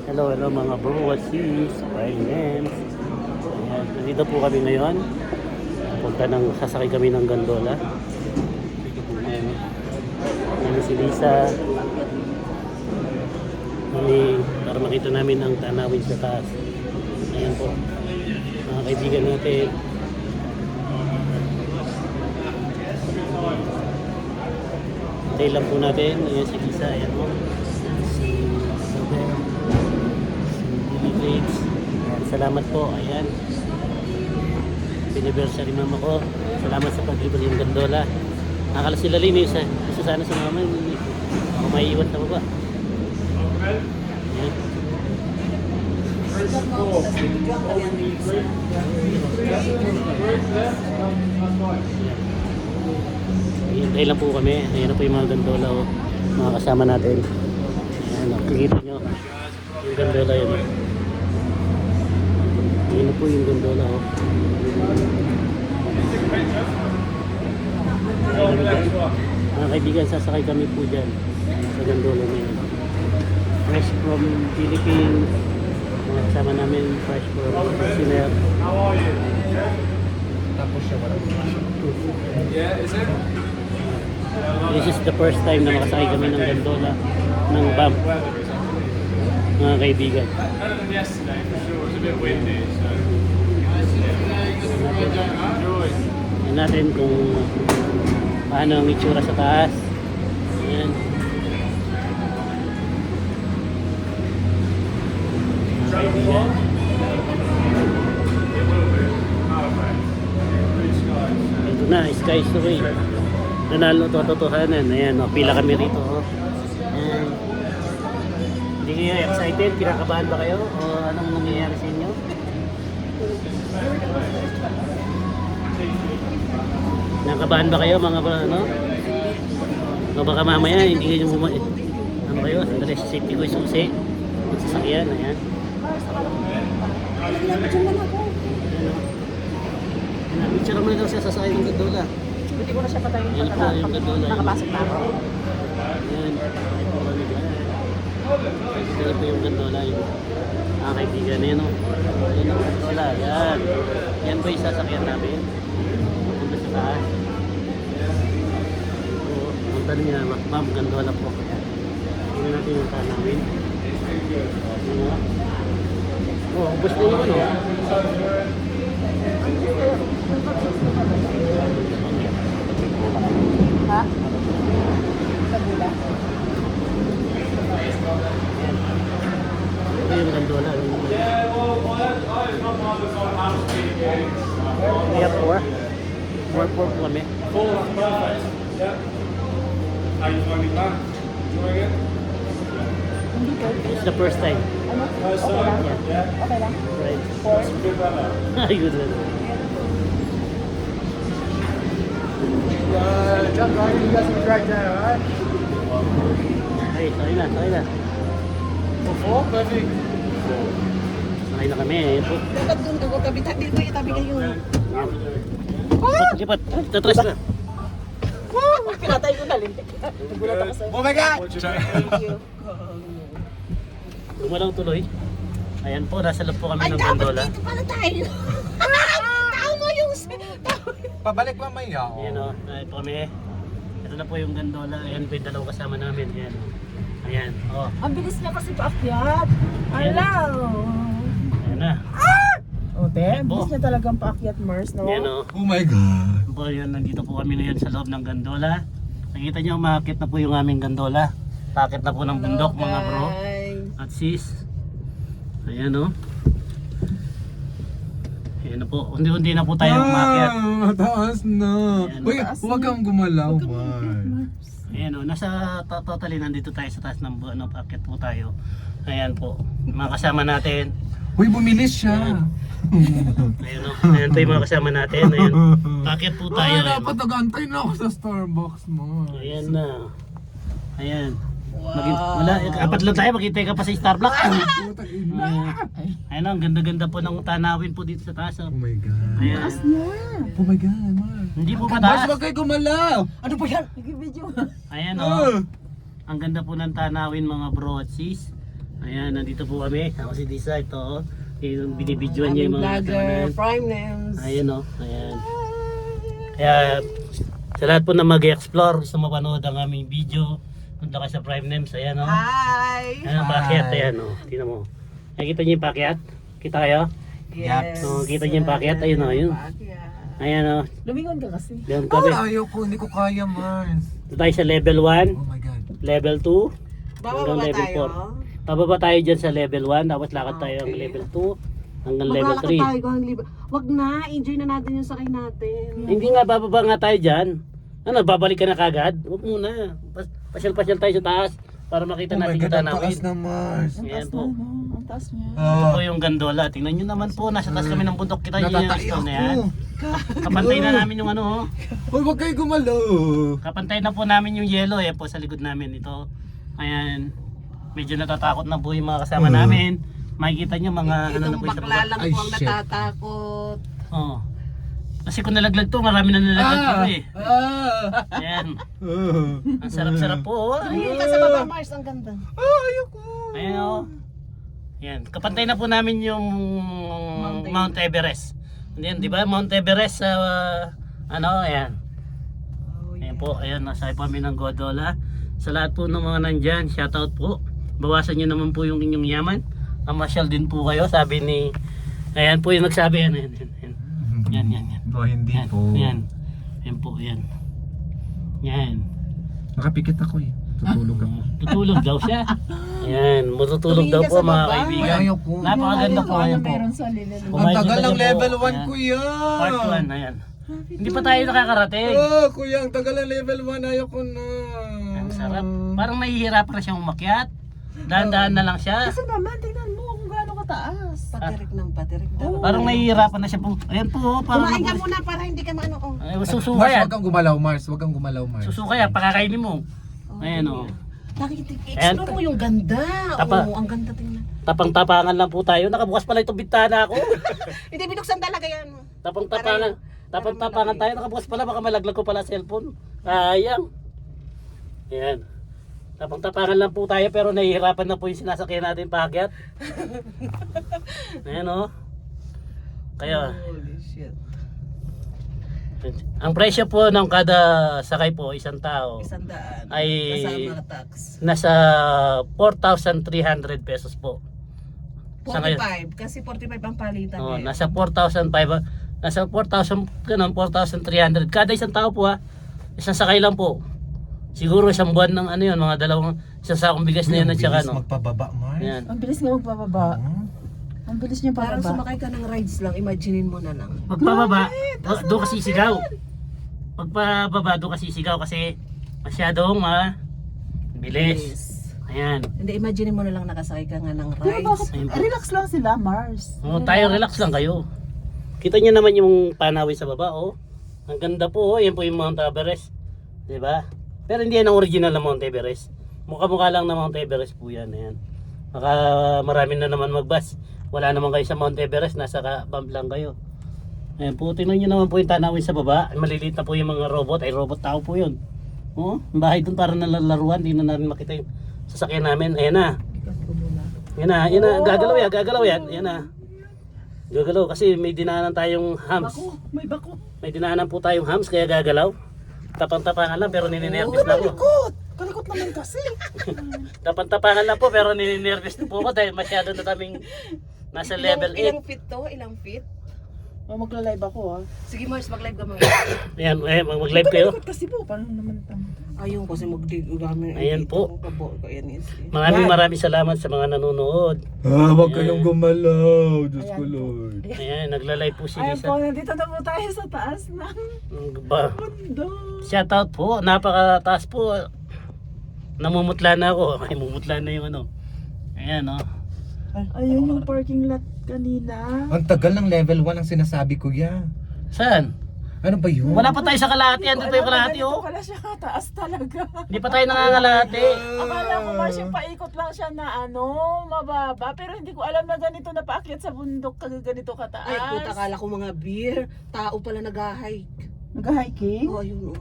Hello, hello mga bro, sis, friends. Ayan, nandito po kami ngayon. Sasakay kami ng gondola. Ayan, namin si Lisa. Para makita namin ang tanawin sa taas. Ayan po, mga kaibigan natin. Tayo lang po natin. Ayan si Lisa, ayan po. Ayan, salamat po, ayan. Anniversary mama ko. Salamat sa paglibre yung gondola. Nakakala sila rin isa sana sa mama. Ako maiiwan na baba. Ayan. Hintay lang po kami. Ayan na po yung mga gondola, oh. Mga kasama natin. Ayan, oh. Kikita nyo yung gondola yun. Ayan na po yung gondola, oh. Mga kaibigan, sasakay kami po dyan sa gondola na yun. Fresh from Philippines. Mga kasama namin, fresh from Sinner. Tapos siya wala. Yeah, is it? This is the first time na makasakay kami ng gondola ng BAM. Mga kaibigan. Better than yesterday for sure. It was a bit windy, so. Yan natin kung paano ang itsura sa taas. Ayan. Mga kaibigan. Ito na, sky is the way. Nanalo to, totohanan. Ayan, oh, pila kami rito. Oh. Ayan. Hindi kayo excited? Kinakabahan ba kayo? O anong nangyayari sa inyo? Nakabahan ba kayo mga ano? O baka mamaya hindi kayo ano kayo? Sandali, safety ko yung susi. Magsasakyan, ayan. Picture naman daw siya sasakay ng gondola. Hindi ko na siya patayin. Ayan po yung gondola. Nakapasok na ako. Ayan. Ayan po yung gondola. Yung mga kaibigan. Ayan o. Ayan ang gondola. Ayan. Yan po yung sasakyan namin. Punta sa taas. Oo. Ang tanong niya, ma'am, gondola po. Tingnan natin yung tanawin. Ayan o. Oh, ubos na yun o. Ha? Sa gula? Ito yung gondola. We have four. Four po kami. Are you finding that? Enjoying it? Hindi ko. It's the first time. Ano? Okay lang? Yeah. Okay lang? Right. Four? Good weather. Good one. Jump right in, you got some drag down, alright? Ay, sakay na, sakay na. Four, perfect. Sakay na kami. Ayan po. Dapat doon ako tabi-tabi ko yung tabi kayo. Lipat, tatras na. Pinatay ko na lintik. Nagulat ako sa'yo. Oh my God! Thank you. Lumalang tuloy. Ayan po, nasa loob po kami Ay, ng dapat gondola. dito pala tayo. Tao mo yung... Pabalik mamaya. Ayan o, ay po kami. Ito na po yung gondola. Ayan po yung dalawang kasama namin. Ayan. Ayan, o. Ang bilis niya kasi paakyat. Ayan. Hello. Ayan na. O, te, Ayan ang po. bilis niya talagang paakyat, Mars, no? Ayan o. Oh my God. Po, yun, nandito po kami ngayon sa loob ng gondola. Nakita nyo, umakit na po yung aming gondola. Pakit na po ng bundok mga bro at sis. Ayan o. Ayan na po. Undi-undi na po tayo umakyat. Mataas na. Ayan. Uy, Mataas huwag na. kang gumalaw, Huwag kang man. paakyat, Mars. Ayan o. Nasa totally nandito tayo sa taas ng ano, paakyat po tayo. Ayan po. Mga kasama natin. Uy, bumilis siya. Ayan o. Ayan po yung mga kasama natin. Ayan. Paakyat po tayo. Ay, Ayan. dapat nag-antay na ako sa Starbucks mo. Ayan na. Ayan. Wala, apat lang tayo, maghintay ka pa sa Starbucks. Putang ina. Ayun, ang ganda-ganda po ng tanawin po dito sa taas. Oh. Oh my God. Ayan. Taas na. Oh my God, man. Hindi po Mars, mataas. wag kayo gumalaw. Ano ba yan? Nag-video. Ayan oh. Ang ganda po ng tanawin mga bro at sis. Ayan, nandito po kami. Ako si Disa, ito. Yung binibidyoan niya yung mga vlogger, kasama. Prime Names. Ayan o, ayan. Kaya sa lahat po na mag-explore, gusto mapanood ang aming video, punta ka sa Prime Names, ayan o. Hi! Ayan ang pakyat, ayan o. Tingnan mo. Nakikita niyo yung pakyat? Kita kayo? Yes. So, kita niyo yung pakyat, ayun o, yun. Pakyat. Ayan o. Lumingon ka kasi. Doon kami. Ayaw ko, hindi ko kaya, Mars. Doon tayo sa level 1, Oh my God. level 2, Bababa hanggang level tayo. 4. Pababa tayo dyan sa level 1, tapos lakad tayo ang Okay. level 2, hanggang level Maglalakad 3. tayo kung libre. Wag na, enjoy na natin yung sakay natin. Hindi nga, bababa nga tayo dyan. Ano, babalik ka na kagad? Huwag muna. Pasyal-pasyal tayo sa taas para makita Oh my natin God, kita ang namin. taas na, Mars. Ayan po. Ang taas niya. Ito po yung gondola. Tingnan nyo naman po, nasa taas kami ng bundok. Kita nyo yung Natatay stone na ako. yan. Kapantay na namin yung ano, oh. Hoy, wag kayo gumalaw. Kapantay na po namin yung yellow. Ayan po sa likod namin ito. Ayan. Medyo natatakot na po yung mga kasama namin. Makikita nyo mga ano na Itong po yung sa bakla baba. lang Ay, po ang shit. natatakot. Oo. Kasi kung nalaglag to, marami na nalaglag po eh. Ayan. Ang sarap-sarap po. Oh. Tumingin ka sa baba, Mars. Ang ganda. Ayoko. Ayan o. Yan. Kapantay na po namin yung Mount Everest. Hindi, di ba? Mount Everest sa ano, ayan. Ayan po, ayan. Nasa po kami ng gondola. Sa lahat po ng mga nandyan, shoutout po. Bawasan nyo naman po yung inyong yaman. Amasyal din po kayo, sabi ni... Ayan po yung nagsabi. Yan, yan, yan. Yan, yan, yan. No, hindi Yan, po. yan. Yan po, yan. Yan. Nakapikit ako eh. Tutulog ako. Tutulog daw siya. Ayan, matutulog Tumingin daw ka po sa mga baba. kaibigan. Ayaw po. Napakaganda po, ayan po. sa level Ang Kumain tagal sila ng dyan po. level 1, Ayan. kuya. Part 1, ayan. Hindi pa tayo nakakarating. Oh, kuya, ang tagal ng level 1. Ayoko na. Ang sarap. Parang nahihirapan na siyang umakyat. Dahan-dahan na lang siya. Kasi naman, tingnan mo kung gaano kataas. Patirik ng patirik daw. Parang nahihirapan na siya po. Ayan po, parang... Kumain ka muna para hindi ka maano. Oh. Ay, susuka Mars, yan. wag kang gumalaw, Mars. Wag kang gumalaw, Mars. Susuka yan, pakakainin mo. Ayan o. Explore mo yung ganda. Tapa. Oo, ang ganda tingnan. Tapang-tapangan lang po tayo. Nakabukas pala itong bintana ako. Hindi, binuksan talaga yan. Tapang-tapangan. Tapang-tapangan tayo. Nakabukas pala. Baka malaglag ko pala cellphone. Sayang. Ayan. Tapang-tapangan lang po tayo pero nahihirapan na po yung sinasakyan natin paakyat. Ayan o. Kaya, Holy shit. ang presyo po ng kada sakay po, isang tao, 100. ay Kasama tax. nasa 4,300 pesos po. Sa ngayon. 45. Kasi 45 ang palitan. Oh, eh. nasa 4,500, nasa 4,000, ganun, 4,300. Kada isang tao po ha, isang sakay lang po. Siguro isang buwan ng ano yun, mga isang sakong bigas na yun at saka ano. Magpababa, Mars. Ayan. Ang bilis nga magbababa. Ang bilis niya Parang pababa. sumakay ka ng rides lang. Imaginein mo na lang. Pagpababa, doon kasi sigaw. Pagpababa, doon kasi sigaw kasi masyadong bilis. Ayan. Hindi, imaginein mo na lang nakasakay ka nga ng Pero bakit? rides. Ayun po. Relax lang sila, Mars. Oh, tayo relax lang kayo. Kita niyo naman yung panawin sa baba, oh. Ang ganda po, oh. Yan po yung Mount Everest. 'Di ba? Pero hindi yan ang original na Mount Everest. Mukha-mukha lang na Mount Everest po yan. Ayan. Baka marami na naman magbas. Wala naman kayo sa Mount Everest, nasa bump lang kayo. Ayan po, tingnan nyo naman po yung tanawin sa baba. Maliliit na po yung mga robot. Ay, robot tao po yun. Oh, ang bahay dun para nalalaruan. Hindi na namin makita yung sasakyan namin. Ayan na. Ayan na, ayan na. Gagalaw yan, gagalaw yan. Ayan na. Gagalaw kasi may dinaanan tayong hams. May bako. May dinaanan po tayong hams kaya gagalaw. Tapang-tapangan lang pero nininervous na ako. Kalikot naman kasi. Tapang-tapangan lang po pero nininervous na po ako dahil masyado na kaming nasa level 8. Ilang feet to? Ilang feet? Magla-live ako ha. Sige Mars, mag-live ka mga. Ayan, mag-live kayo. Kalikot kasi po. Paano naman tama? Ayaw kasi mag-dig. Ayan po. Ayan is. Maraming salamat sa mga nanonood. Wag kayong gumalaw. Diyos ko, Lord. Ayan, nagla-live po si Ayun po, Lisa. nandito na po tayo sa taas ng mundo. Shoutout po, napakataas po. Namumutla na ako. Ay, mumutla na yung ano. Ayan, oh. Ayun yung parking lot kanina. Ang tagal ng level 1 ang sinasabi ko, ya. Saan? Ano ba yun? Wala pa tayo sa kalahati. Andito pa yung kalahati, oh. Wala siya taas talaga. Hindi pa tayo nangangalahati. Akala ko Mars yung paikot lang siya na mababa. Pero hindi ko alam na ganito na paakyat sa bundok ganito kataas. Ay, puta, akala ko mga beer. Tao pala nag-hike. Nag-hiking? Oh, ayun.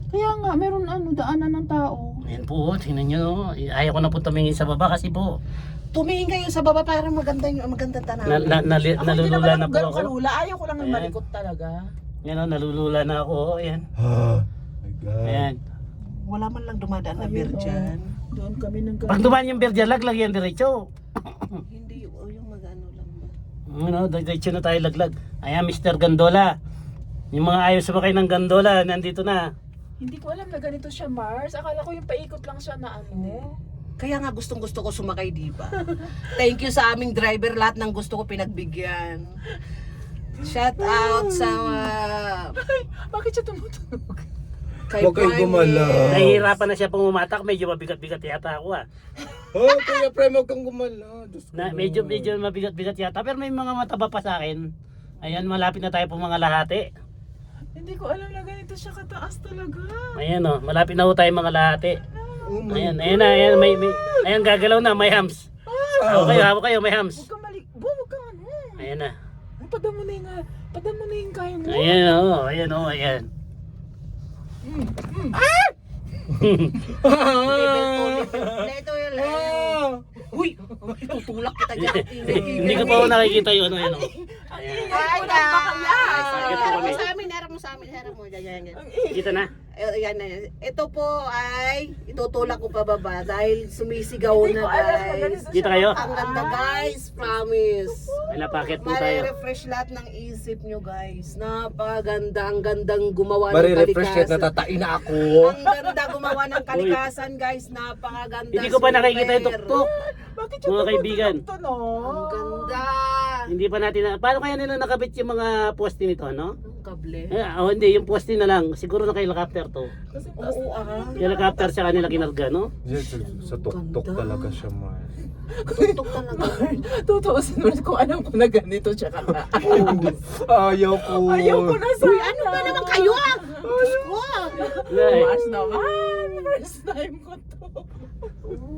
Kaya nga, meron daanan ng tao. Ayan po, tingnan nyo. Ayaw ko na po tumingin sa baba kasi po Tumingin kayo sa baba para magandang tanawin. Nalulula na po ganun ako. kalula. Ayaw ko lang Ayan. malikot talaga. Yan o, nalulula na ako. Ayan. My God. Ayan. Wala man lang dumadaan na beer dyan. Doon kami nang Pag dumaan yung beer dyan, laglag yan diretso. Hindi, yung mag-ano lang ba? Ano, diretso na tayo laglag. Ayan, Mr. Gandola. Yung mga ayaw sumakay ng gandola, nandito na. Hindi ko alam na ganito siya, Mars. Akala ko yung paikot lang siya na ano. Kaya nga gustong gusto ko sumakay, di ba? Thank you sa aming driver, lahat ng gusto ko pinagbigyan. Shout out sa Ay, bakit siya tumutunog? kay Huwag kayo Prime. gumalaw. Nahihirapan na siya pumatak, medyo mabigat-bigat yata ako ah. Oh, Kuya Prem, huwag kang gumalaw. Diyos ko, Na, Lord. medyo mabigat-bigat yata, pero may mga mataba pa sa akin. Ayan, malapit na tayo po mga lahati. Hindi ko alam na ganito siya kataas talaga. Ayan o, malapit na po tayo mga lahati. Oh my Ayan, ayan, ayan, gagalaw na, may hams. Hawak kayo, may hams. Huwag kang huwag kang ano. Ayan na. Padamo na yung kaya mo. Ayan o, ayan. Ito yun. Uy, tutulak kita dyan. Hindi ko pa ako nakikita yung ano yun o. Hi guys! Harap mo sa amin. Yan. Kita na? Yan. Ito po ay itutulak ko pababa dahil sumisigaw Hindi na ko alam na guys. ganito Dito siya kayo? Ang ganda guys, promise. May napakit po tayo. Mare-refresh lahat ng isip nyo guys. Napakaganda, ang gandang gumawa ng Mare-refresh kahit kalikasan. natatain na ako. Ang ganda gumawa ng kalikasan guys, napakaganda. Hindi ko pa nakikita yung super. tuktok. Bakit siya Mga kaibigan. tumutunog to, no? Ang ganda. Hindi pa natin paano kaya nila nakabit yung mga poste nito, no? Ang kable. Hindi, yung poste na lang. Siguro naka-helicopter to. Kasi Oo Helicopter sa kanila kinarga, no? Yes, sa tuktok Ganda. talaga siya, man. Tutok talaga. totoo sinunod ko alam ko na ganito siya kataas. Ayaw ko. Ayaw ko na sana. Uy, ano ba naman kayo ah? Diyos ko. Ay, Mars naman. First time ko to.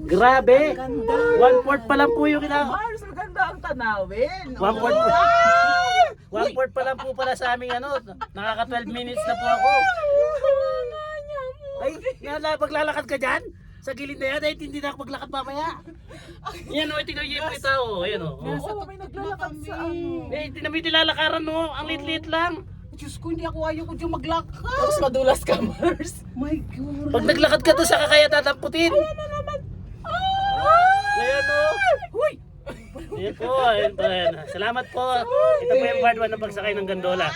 grabe! Ganda. 1/4 pa lang po yung Mars, maganda ang tanawin. 1/4 pa lang po pala sa aming ano. Nakaka 12 minutes na po ako. Ay, paglalakad ka dyan? Sa gilid na yan, dahil hindi na ako maglakad mamaya. Yan o, tingnan niyo yung tao. Ayan o. Oo, may naglalakad sa ano. Tinamay nilalakaran no, ang lit-lit lang. Diyos ko, hindi ako ayaw ko dyan maglakad. Tapos madulas ka, Mars. My God. Pag naglakad ka to, saka kaya tatamputin. Ayan o. Uy! Ayan po, ayan po. Ayan. Salamat po. Ito po yung part 1 ng pagsakay ng gandola.